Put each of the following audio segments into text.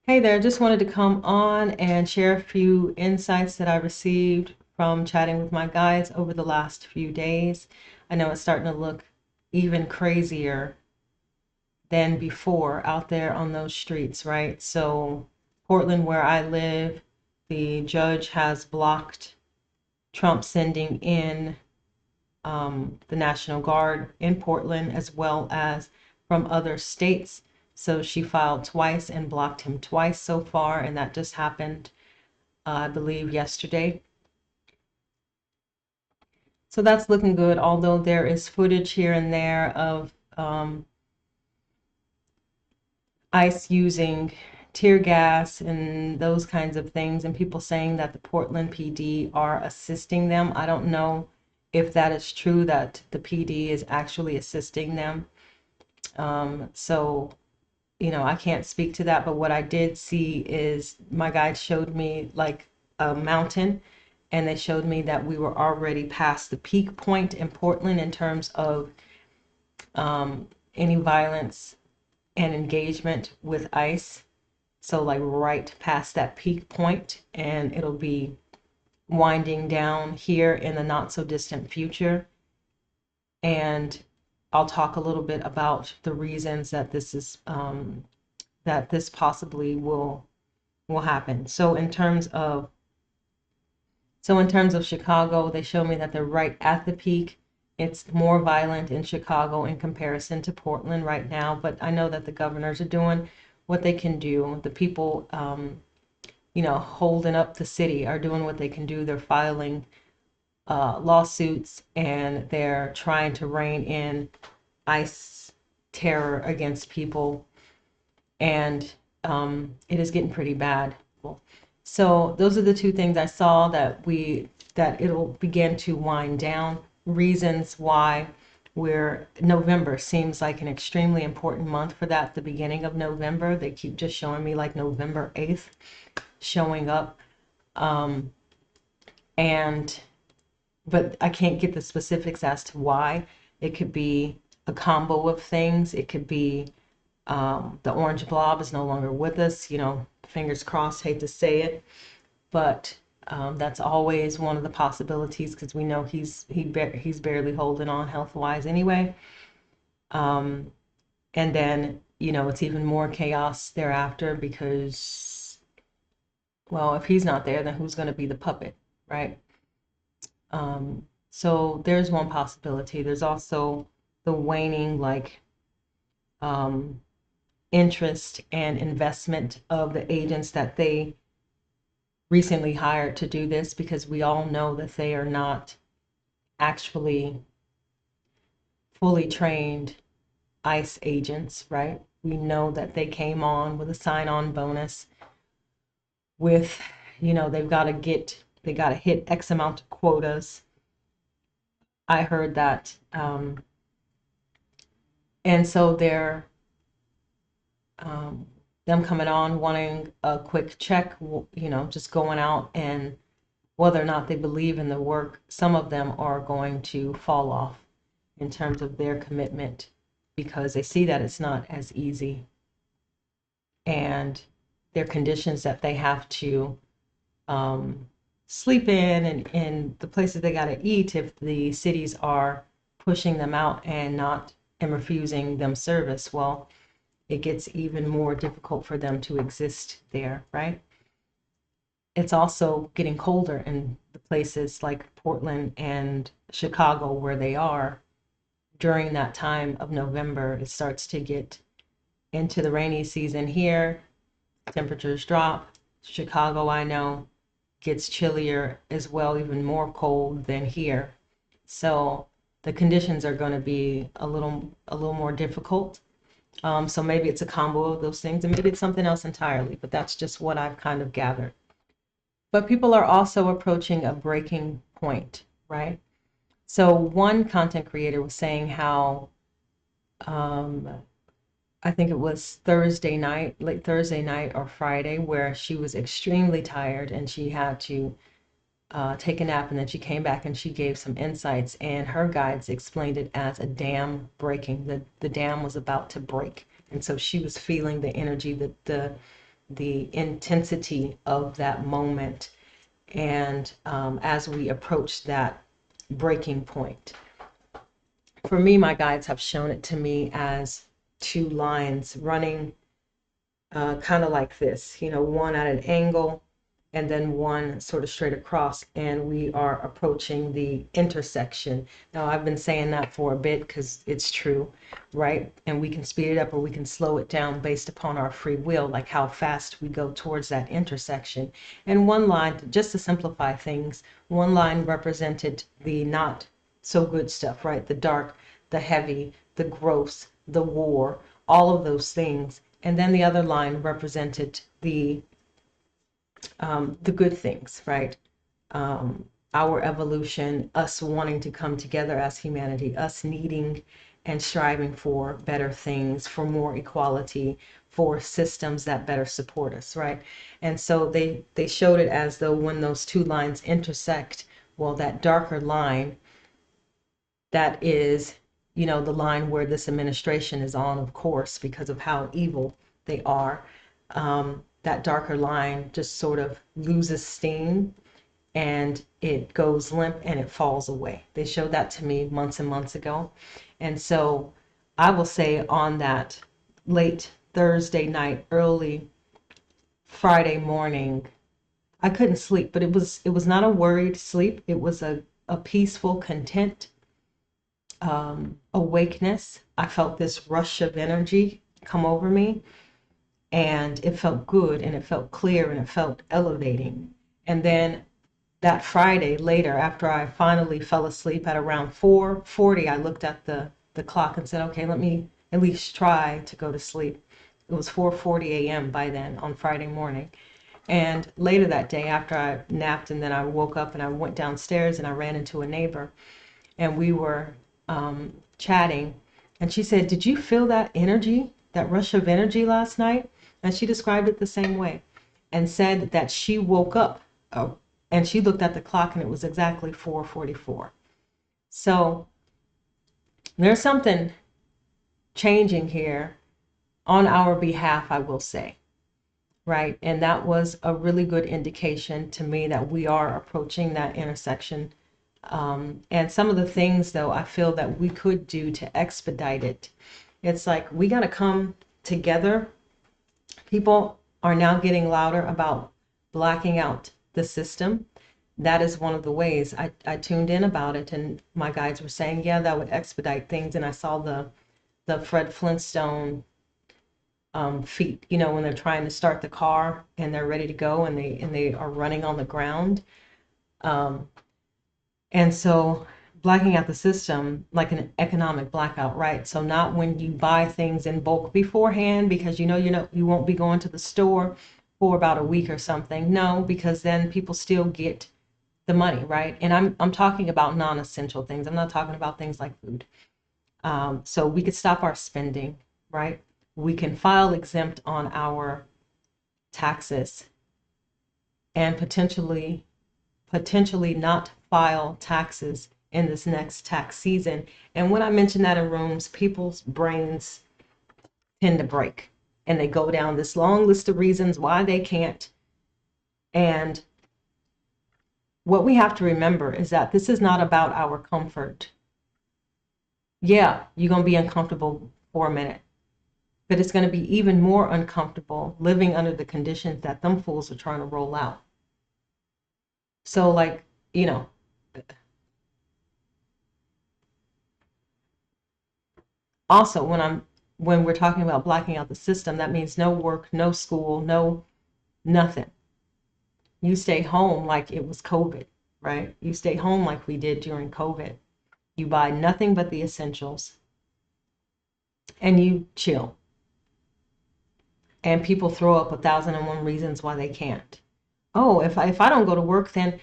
Hey there, just wanted to come on and share a few insights that I received from chatting with my guides over the last few days. I know it's starting to look even crazier than before out there on those streets, right? So, Portland, where I live, the judge has blocked Trump sending in the National Guard in Portland as well as from other states. So she filed twice and blocked him twice so far, and that just happened, I believe, yesterday. So that's looking good, although there is footage here and there of ICE using tear gas and those kinds of things, and people saying that the Portland PD are assisting them. I don't know if that is true, that the PD is actually assisting them. So, I can't speak to that, but what I did see is my guide showed me like a mountain, and they showed me that we were already past the peak point in Portland in terms of any violence and engagement with ICE. So, like right past that peak point, and it'll be winding down here in the not so distant future. And I'll talk a little bit about the reasons that this possibly will happen. So in terms of Chicago, they show me that they're right at the peak. It's more violent in Chicago in comparison to Portland right now, but I know that the governors are doing what they can do. The people, holding up the city are doing what they can do. They're filing lawsuits, and they're trying to rein in ICE terror against people, and it is getting pretty bad. So those are the two things I saw, that it'll begin to wind down. Reasons why November seems like an extremely important month for that. The beginning of November, they keep just showing me like November 8th showing up. And but I can't get the specifics as to why. It could be a combo of things. It could be the orange blob is no longer with us, fingers crossed, hate to say it, but that's always one of the possibilities, because we know he's barely holding on health wise anyway. And then, it's even more chaos thereafter because, well, if he's not there, then who's going to be the puppet, right? So there's one possibility. There's also the waning, like, interest and investment of the agents that they recently hired to do this, because we all know that they are not actually fully trained ICE agents, right? We know that they came on with a sign-on bonus with, they got to hit X amount of quotas. I heard that. And so they're them coming on wanting a quick check, just going out, and whether or not they believe in the work, some of them are going to fall off in terms of their commitment, because they see that it's not as easy, and their conditions that they have to sleep in, and the places they got to eat if the cities are pushing them out and refusing them service. Well, it gets even more difficult for them to exist there, right? It's also getting colder in the places like Portland and Chicago where they are. During that time of November, it starts to get into the rainy season here. Temperatures drop. Chicago, I know, gets chillier as well, even more cold than here. So the conditions are going to be a little more difficult. So maybe it's a combo of those things, and maybe it's something else entirely, but that's just what I've kind of gathered. But people are also approaching a breaking point, right? So one content creator was saying how, um, I think it was Thursday night, late Thursday night or Friday, where she was extremely tired and she had to take a nap, and then she came back and she gave some insights, and her guides explained it as a dam breaking. The dam was about to break, and so she was feeling the energy, that the intensity of that moment, and as we approach that breaking point. For me, my guides have shown it to me as two lines running kind of like this, one at an angle and then one sort of straight across, and we are approaching the intersection. Now, I've been saying that for a bit because it's true, right? And we can speed it up or we can slow it down based upon our free will, like how fast we go towards that intersection. And one line, just to simplify things, one line represented the not so good stuff, right? The dark, the heavy, the gross, the war, all of those things. And then the other line represented the good things, right? Our evolution, us wanting to come together as humanity, us needing and striving for better things, for more equality, for systems that better support us, right? And so they showed it as though when those two lines intersect, well, that darker line, that is, the line where this administration is on, of course, because of how evil they are. That darker line just sort of loses steam and it goes limp and it falls away. They showed that to me months and months ago. And so I will say on that late Thursday night, early Friday morning, I couldn't sleep, but it was not a worried sleep. It was a peaceful, content awakeness. I felt this rush of energy come over me, and it felt good and it felt clear and it felt elevating. And then that Friday later, after I finally fell asleep at around 4:40, I looked at the clock and said, okay, let me at least try to go to sleep. It was 4:40 a.m. by then on Friday morning. And later that day, after I napped and then I woke up and I went downstairs and I ran into a neighbor, and we were chatting, and she said, did you feel that energy, that rush of energy last night? And she described it the same way and said that she woke up and she looked at the clock and it was exactly 4:44. So there's something changing here on our behalf, I will say, right? And that was a really good indication to me that we are approaching that intersection. And some of the things, though, I feel that we could do to expedite it. It's like we got to come together. People are now getting louder about blacking out the system. That is one of the ways. I tuned in about it, and my guides were saying, yeah, that would expedite things. And I saw the Fred Flintstone feet, when they're trying to start the car and they're ready to go and they are running on the ground. And so blacking out the system, like an economic blackout, right? So not when you buy things in bulk beforehand because you won't be going to the store for about a week or something. No, because then people still get the money, right? And I'm talking about non-essential things. I'm not talking about things like food. So we could stop our spending, right? We can file exempt on our taxes and potentially not file taxes in this next tax season. And when I mention that in rooms, people's brains tend to break and they go down this long list of reasons why they can't. And what we have to remember is that this is not about our comfort. Yeah, you're going to be uncomfortable for a minute, but it's going to be even more uncomfortable living under the conditions that them fools are trying to roll out. So, like, also when we're talking about blacking out the system, that means no work, no school, no nothing. You stay home like it was COVID, right? You stay home like we did during COVID. You buy nothing but the essentials and you chill. And people throw up 1,001 reasons why they can't. Oh, if I don't go to work, then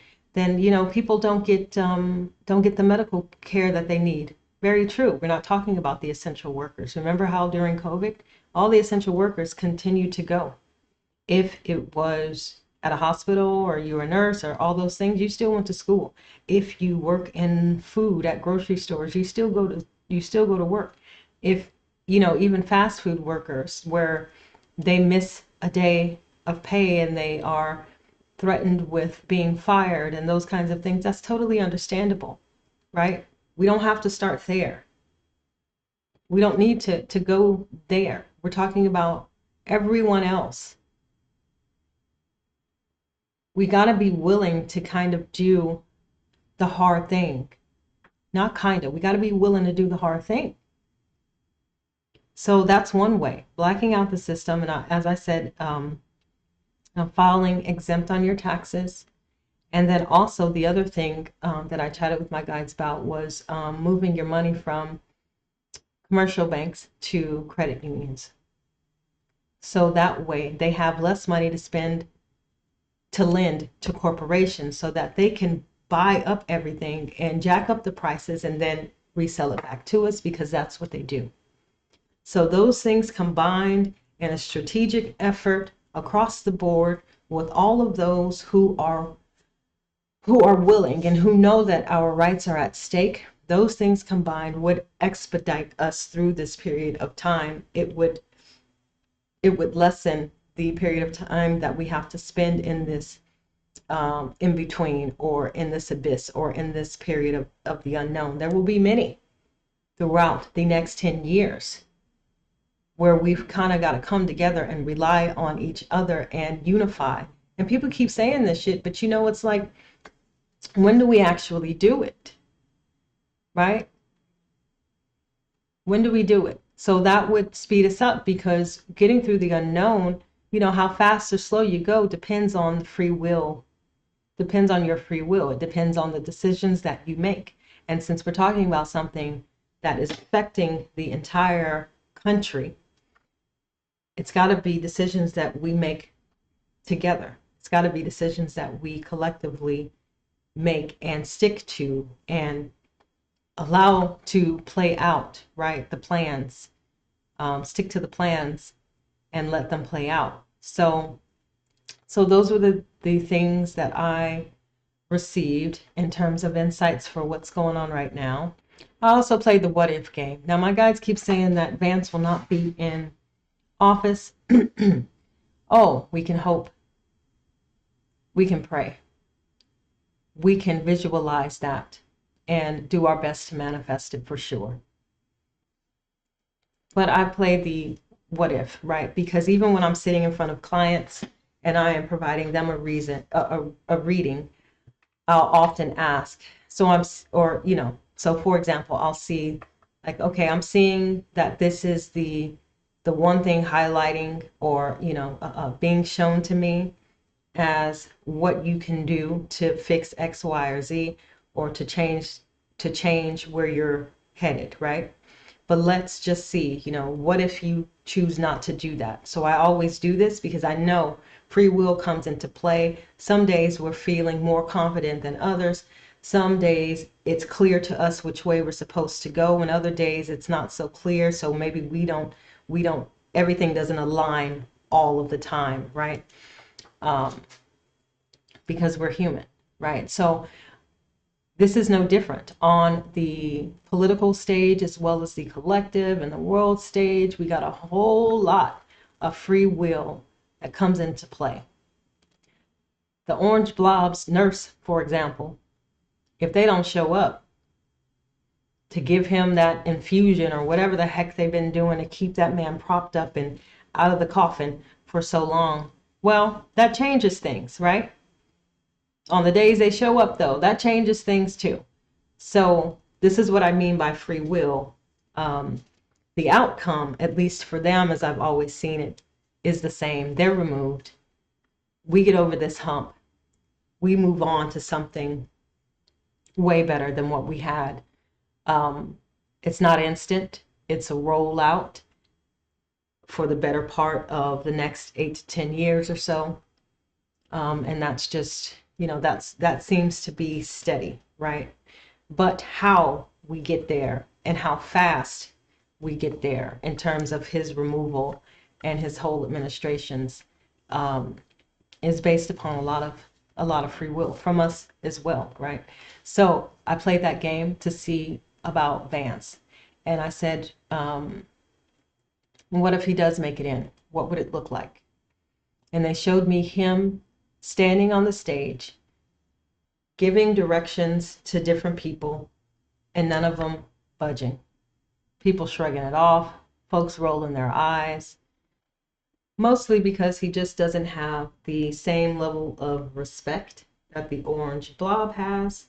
people don't get the medical care that they need. Very true. We're not talking about the essential workers. Remember how during COVID, all the essential workers continued to go. If it was at a hospital or you were a nurse or all those things, you still went to school. If you work in food at grocery stores, you still go to work. If even fast food workers where they miss a day of pay and they are threatened with being fired and those kinds of things, that's totally understandable, right? We don't have to start there. We don't need to go there. We're talking about everyone else. We got to be willing to kind of do the hard thing. Not kind of, we got to be willing to do the hard thing. So that's one way, blacking out the system. And as I said, filing exempt on your taxes. And then also the other thing that I chatted with my guides about was moving your money from commercial banks to credit unions. So that way they have less money to spend to lend to corporations so that they can buy up everything and jack up the prices and then resell it back to us, because that's what they do. So those things combined in a strategic effort across the board with all of those who are willing and who know that our rights are at stake, those things combined would expedite us through this period of time. It would lessen the period of time that we have to spend in this in between, or in this abyss, or in this period of the unknown. There will be many throughout the next 10 years where we've kind of got to come together and rely on each other and unify. And people keep saying this shit, but you know, it's like, when do we actually do it? Right? When do we do it? So that would speed us up, because getting through the unknown, you know, how fast or slow you go depends on the free will, depends on your free will. It depends on the decisions that you make. And since we're talking about something that is affecting the entire country, it's got to be decisions that we make together. It's got to be decisions that we collectively make and stick to and allow to play out, right? The plans, stick to the plans and let them play out. So those were the things that I received in terms of insights for what's going on right now. I also played the what if game. Now my guides keep saying that Vance will not be in office. Oh, we can hope. We can pray. We can visualize that and do our best to manifest it for sure. But I play the what if, right? Because even when I'm sitting in front of clients and I am providing them a reading, I'll often ask, so for example, I'll see like, okay, I'm seeing that this is the one thing highlighting, or, being shown to me as what you can do to fix X, Y, or Z, or to change where you're headed, right? But let's just see, what if you choose not to do that? So I always do this because I know free will comes into play. Some days we're feeling more confident than others. Some days it's clear to us which way we're supposed to go, and other days it's not so clear. So maybe we don't, everything doesn't align all of the time, right? Because we're human, right? So this is no different on the political stage as well as the collective and the world stage. We got a whole lot of free will that comes into play. The orange blob's nurse, for example, if they don't show up to give him that infusion or whatever the heck they've been doing to keep that man propped up and out of the coffin for so long, well, that changes things, right? On the days they show up, though, that changes things too. So this is what I mean by free will. The outcome, at least for them, as I've always seen it, is the same. They're removed. We get over this hump. We move on to something way better than what we had. It's not instant. It's a rollout for the better part of the next 8 to 10 years or so. And that's just, that seems to be steady, right? But how we get there and how fast we get there in terms of his removal and his whole administration's is based upon a lot of free will from us as well, right? So I played that game to see about Vance, and I said, what if he does make it in? What would it look like? and they showed me him standing on the stage, giving directions to different people, and none of them budging. People shrugging it off, folks rolling their eyes, mostly because he just doesn't have the same level of respect that the orange blob has.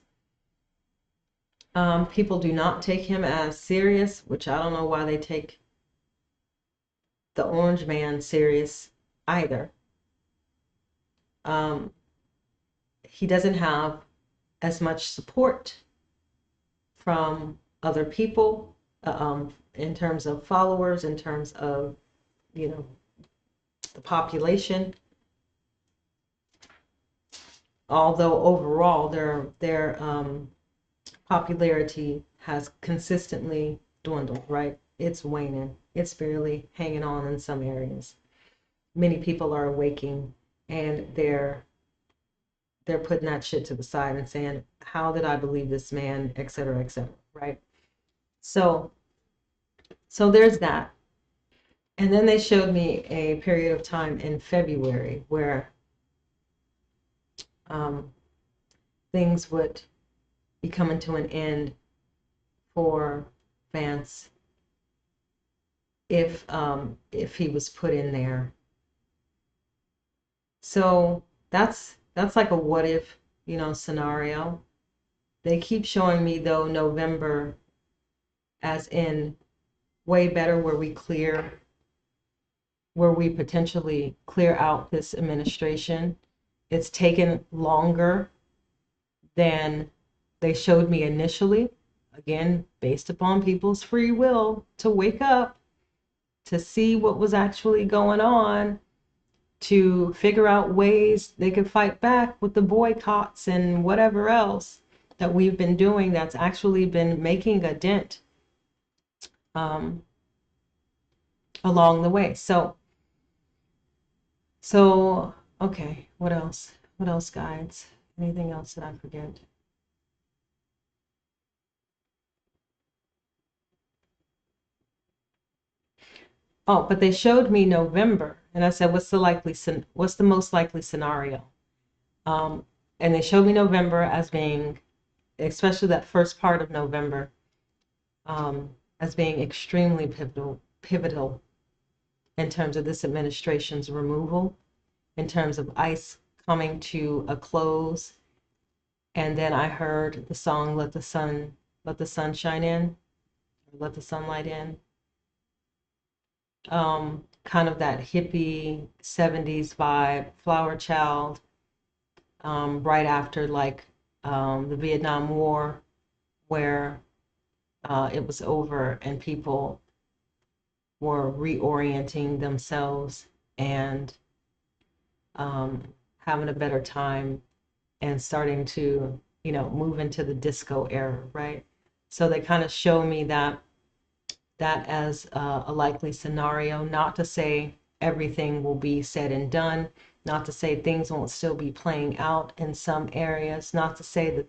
People do not take him as serious, which I don't know why they take the orange man serious either. He doesn't have as much support from other people in terms of followers, in terms of, you know, the population. Although overall their popularity has consistently dwindled, right? It's waning. It's barely hanging on in some areas. Many people are awaking, and they're putting that shit to the side and saying, how did I believe this man, et cetera, right? So there's that. And then they showed me a period of time in February where things would be coming to an end for Vance if he was put in there. So that's like a what if, you know, scenario. They keep showing me though November as in way better, where we potentially clear out this administration. It's taken longer than they showed me initially, again based upon people's free will to wake up, to see what was actually going on, to figure out ways they could fight back with the boycotts and whatever else that we've been doing that's actually been making a dent along the way. So okay, what else guides? Anything else that I forget? Oh, but they showed me November, and I said, what's the most likely scenario? And they showed me November as being, especially that first part of November, as being extremely pivotal in terms of this administration's removal, in terms of ICE coming to a close. And then I heard the song Let the Sun Shine In, or Let the Sunlight In. Kind of that hippie 70s vibe, Flower Child, right after like the Vietnam War, where it was over and people were reorienting themselves and having a better time and starting to, you know, move into the disco era, right? So they kind of show me that as a likely scenario. Not to say everything will be said and done, not to say things won't still be playing out in some areas, not to say that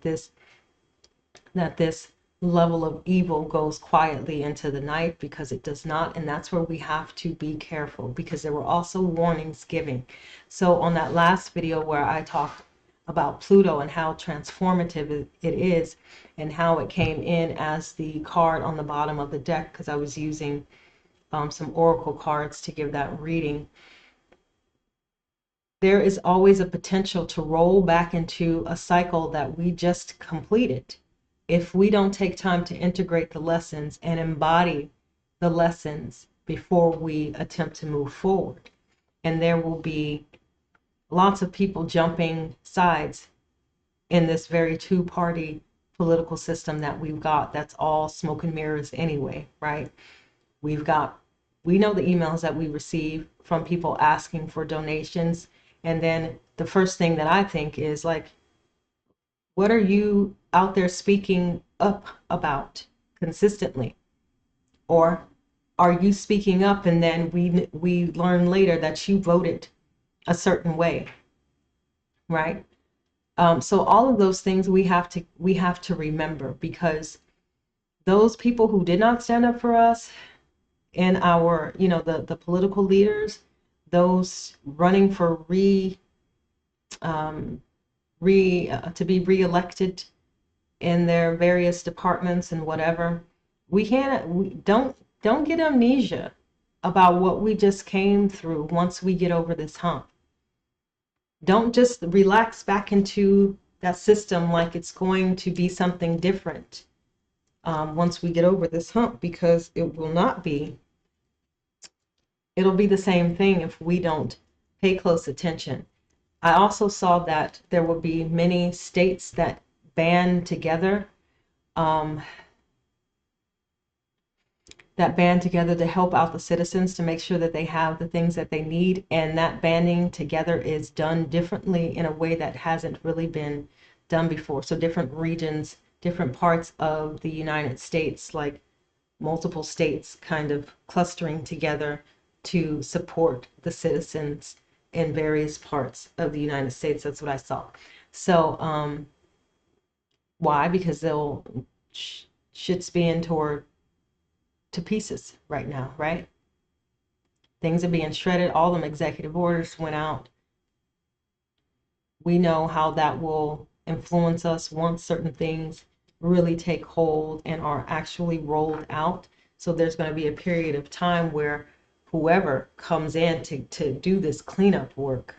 this level of evil goes quietly into the night, because it does not. And that's where we have to be careful, because there were also warnings given. So on that last video where I talked about Pluto and how transformative it is, and how it came in as the card on the bottom of the deck, because I was using some oracle cards to give that reading, there is always a potential to roll back into a cycle that we just completed if we don't take time to integrate the lessons and embody the lessons before we attempt to move forward. And there will be lots of people jumping sides in this very two-party political system that we've got, that's all smoke and mirrors anyway, right? We know the emails that we receive from people asking for donations, and then the first thing that I think is like, what are you out there speaking up about consistently? Or are you speaking up and then we learn later that you voted a certain way, right? So all of those things we have to remember, because those people who did not stand up for us in our, you know, the political leaders, those running for to be reelected in their various departments and whatever, we don't get amnesia about what we just came through once we get over this hump. Don't just relax back into that system like it's going to be something different once we get over this hump, because it will not be. It'll be the same thing if we don't pay close attention. I also saw that there will be many states that band together, um, to help out the citizens, to make sure that they have the things that they need. And that banding together is done differently in a way that hasn't really been done before. So different regions, different parts of the United States, like multiple states kind of clustering together to support the citizens in various parts of the United States. That's what I saw. So why? Because shit's being torn to pieces right now, right? Things are being shredded. All them executive orders went out. We know how that will influence us once certain things really take hold and are actually rolled out. So there's going to be a period of time where whoever comes in to do this cleanup work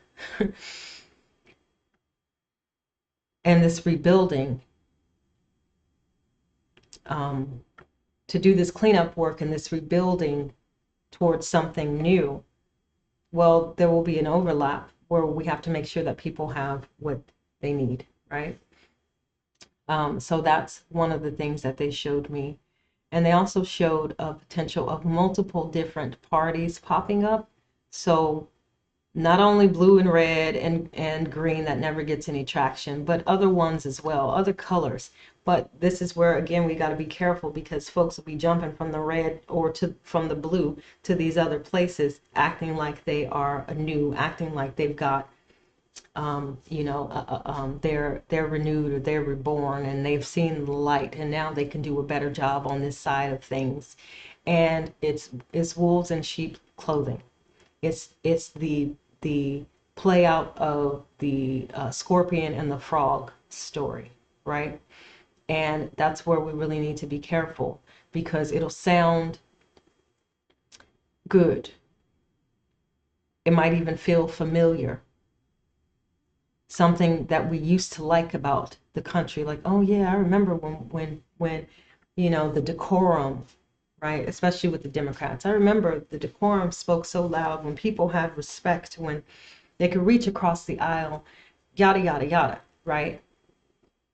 and this rebuilding, to do this cleanup work and this rebuilding towards something new, well, there will be an overlap where we have to make sure that people have what they need, right? So that's one of the things that they showed me. And they also showed a potential of multiple different parties popping up. So not only blue and red and green that never gets any traction, but other ones as well, other colors. But this is where, again, we got to be careful, because folks will be jumping from the red or from the blue to these other places, acting like they are new, acting like they've got, they're renewed or they're reborn and they've seen the light and now they can do a better job on this side of things. And it's wolves in sheep clothing. It's the play out of the scorpion and the frog story, right? And that's where we really need to be careful, because it'll sound good. It might even feel familiar. Something that we used to like about the country, like, oh yeah, I remember when the decorum, right? Especially with the Democrats. I remember the decorum spoke so loud, when people had respect, when they could reach across the aisle, yada, yada, yada, right?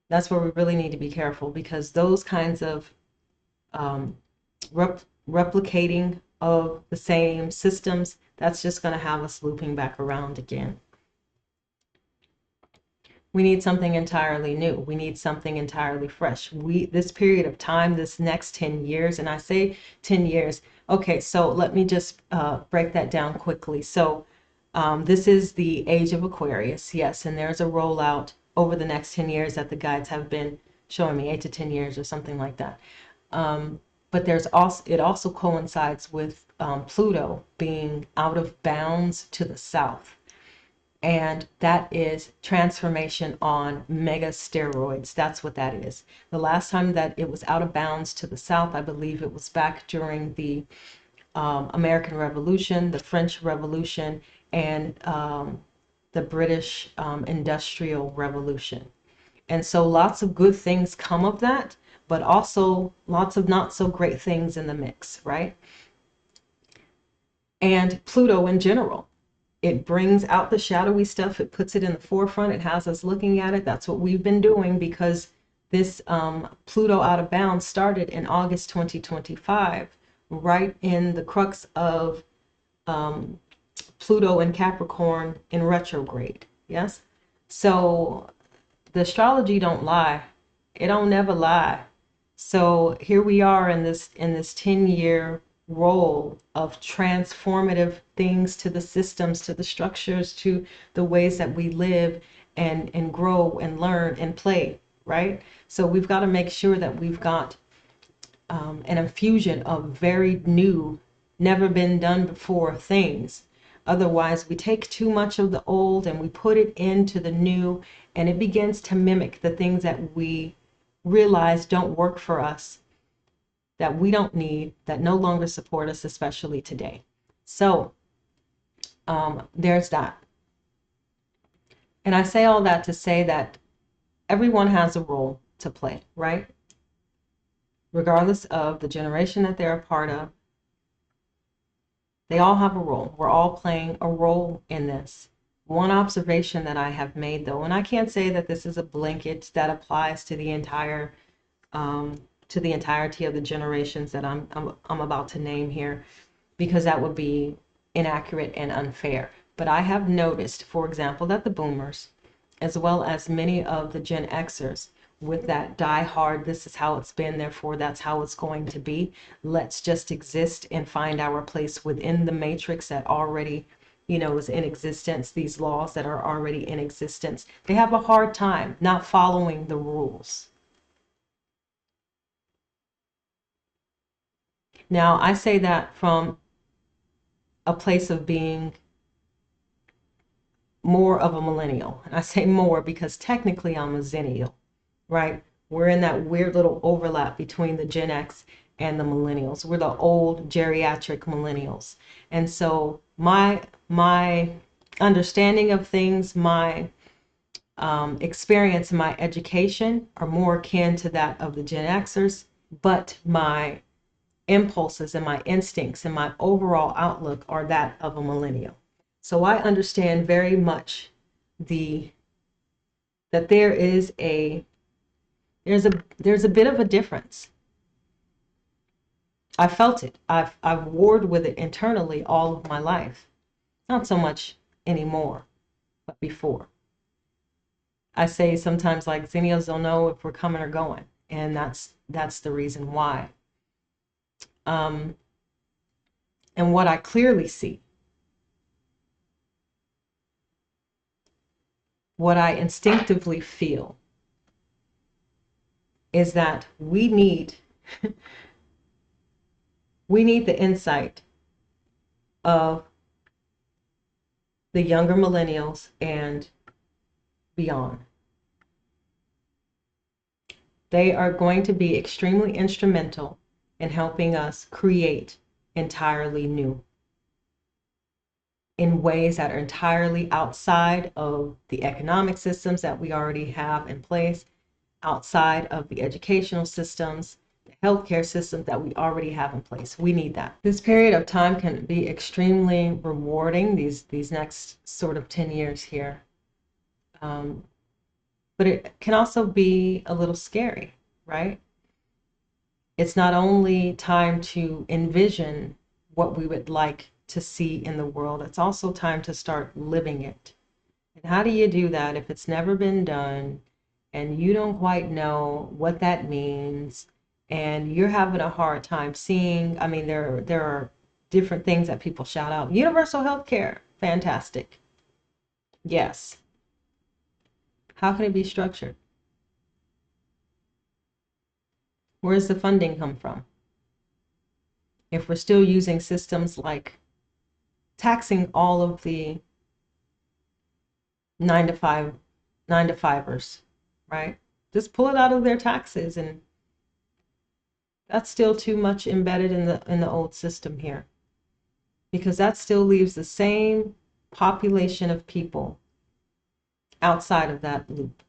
That's where we really need to be careful, because those kinds of replicating of the same systems, that's just going to have us looping back around again. We need something entirely new. We need something entirely fresh. This period of time, this next 10 years, and I say 10 years, okay, so let me just break that down quickly. So this is the age of Aquarius, yes, and there's a rollout over the next 10 years that the guides have been showing me, 8 to 10 years or something like that. But it also coincides with Pluto being out of bounds to the south. And that is transformation on mega steroids. That's what that is. The last time that it was out of bounds to the south, I believe it was back during the American Revolution, the French Revolution, and the British Industrial Revolution. And so lots of good things come of that, but also lots of not so great things in the mix, right? And Pluto in general. It brings out the shadowy stuff. It puts it in the forefront. It has us looking at it. That's what we've been doing, because this Pluto out of bounds started in August 2025, right in the crux of Pluto and Capricorn in retrograde. Yes. So the astrology don't lie. It don't never lie. So here we are in this 10-year role of transformative things to the systems, to the structures, to the ways that we live and grow and learn and play, right? So we've got to make sure that we've got an infusion of very new, never been done before things Otherwise, we take too much of the old and we put it into the new, and it begins to mimic the things that we realize don't work for us, that we don't need, that no longer support us, especially today. So there's that. And I say all that to say that everyone has a role to play, right? Regardless of the generation that they're a part of, they all have a role. We're all playing a role in this. One observation that I have made, though, and I can't say that this is a blanket that applies to the entirety of the generations that I'm about to name here, because that would be inaccurate and unfair. But I have noticed, for example, that the boomers, as well as many of the Gen Xers, with that die hard, this is how it's been, therefore that's how it's going to be. Let's just exist and find our place within the matrix that already, is in existence, these laws that are already in existence. They have a hard time not following the rules. Now, I say that from a place of being more of a millennial. And I say more because technically I'm a zennial, right? We're in that weird little overlap between the Gen X and the millennials. We're the old geriatric millennials. And so my understanding of things, my experience, and my education are more akin to that of the Gen Xers, but my impulses and my instincts and my overall outlook are that of a millennial. So I understand very much that there's a bit of a difference. I felt it. I've warred with it internally all of my life. Not so much anymore, but before. I say sometimes, like, zennials don't know if we're coming or going, and that's the reason why. And what I clearly see, what I instinctively feel, is that we need the insight of the younger millennials and beyond. They are going to be extremely instrumental in helping us create entirely new, in ways that are entirely outside of the economic systems that we already have in place, outside of the educational systems, the healthcare systems that we already have in place. We need that. This period of time can be extremely rewarding, these next sort of 10 years here. But it can also be a little scary, right? It's not only time to envision what we would like to see in the world, it's also time to start living it. And how do you do that if it's never been done and you don't quite know what that means and you're having a hard time seeing? I mean, there are different things that people shout out. Universal health care, fantastic. Yes. How can it be structured? Where does the funding come from? If we're still using systems like taxing all of the 9 to 5ers, right? Just pull it out of their taxes, and that's still too much embedded in the old system here, because that still leaves the same population of people outside of that loop.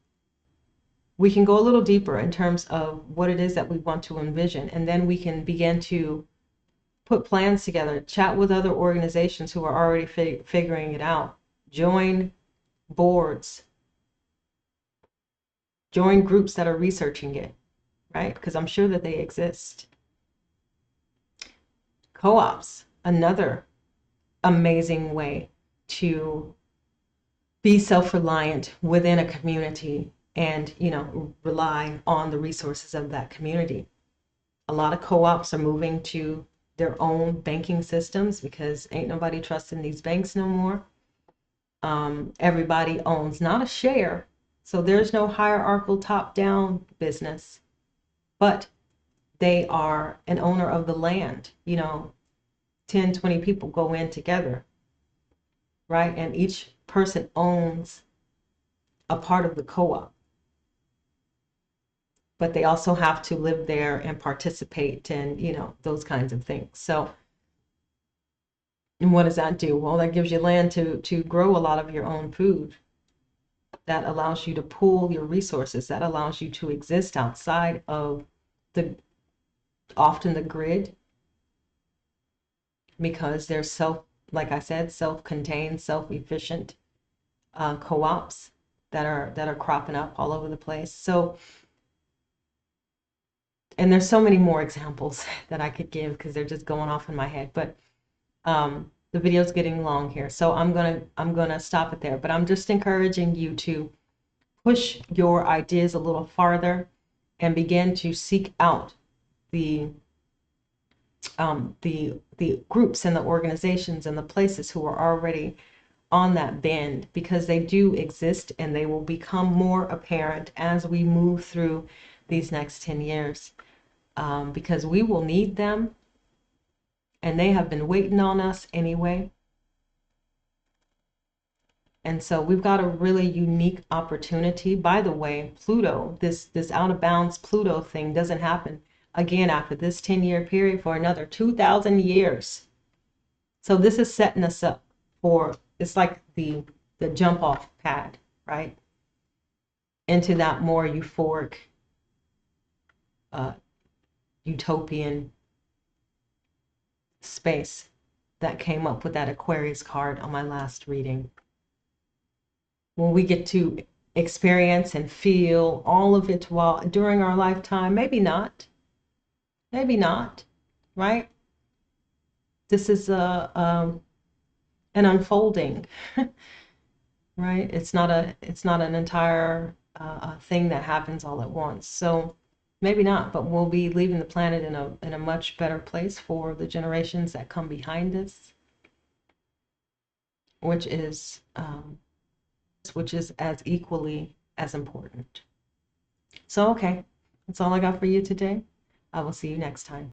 We can go a little deeper in terms of what it is that we want to envision, and then we can begin to put plans together, chat with other organizations who are already figuring it out, join boards, join groups that are researching it, right? Because I'm sure that they exist. Co-ops, another amazing way to be self-reliant within a community and, rely on the resources of that community. A lot of co-ops are moving to their own banking systems because ain't nobody trusting these banks no more. Everybody owns not a share, so there's no hierarchical top-down business, but they are an owner of the land. 10, 20 people go in together right? And each person owns a part of the co-op, but they also have to live there and participate and, those kinds of things. So, and what does that do? Well, that gives you land to grow a lot of your own food. That allows you to pool your resources. That allows you to exist outside of the often the grid, because they're like I said, self-contained, self-efficient co-ops that are cropping up all over the place. So, and there's so many more examples that I could give because they're just going off in my head. But the video's getting long here, so I'm gonna stop it there. But I'm just encouraging you to push your ideas a little farther and begin to seek out the the groups and the organizations and the places who are already on that bend, because they do exist and they will become more apparent as we move through these next 10 years, because we will need them and they have been waiting on us anyway. And so we've got a really unique opportunity. By the way, Pluto, this out of bounds Pluto thing doesn't happen again after this 10-year period for another 2,000 years. So this is setting us up for, it's like the jump off pad, right? Into that more euphoric, utopian space that came up with that Aquarius card on my last reading. When we get to experience and feel all of it while during our lifetime, maybe not, right? This is an unfolding, right? It's not an entire thing that happens all at once. So maybe not, but we'll be leaving the planet in a much better place for the generations that come behind us, which is as equally as important. So, okay, that's all I got for you today. I will see you next time.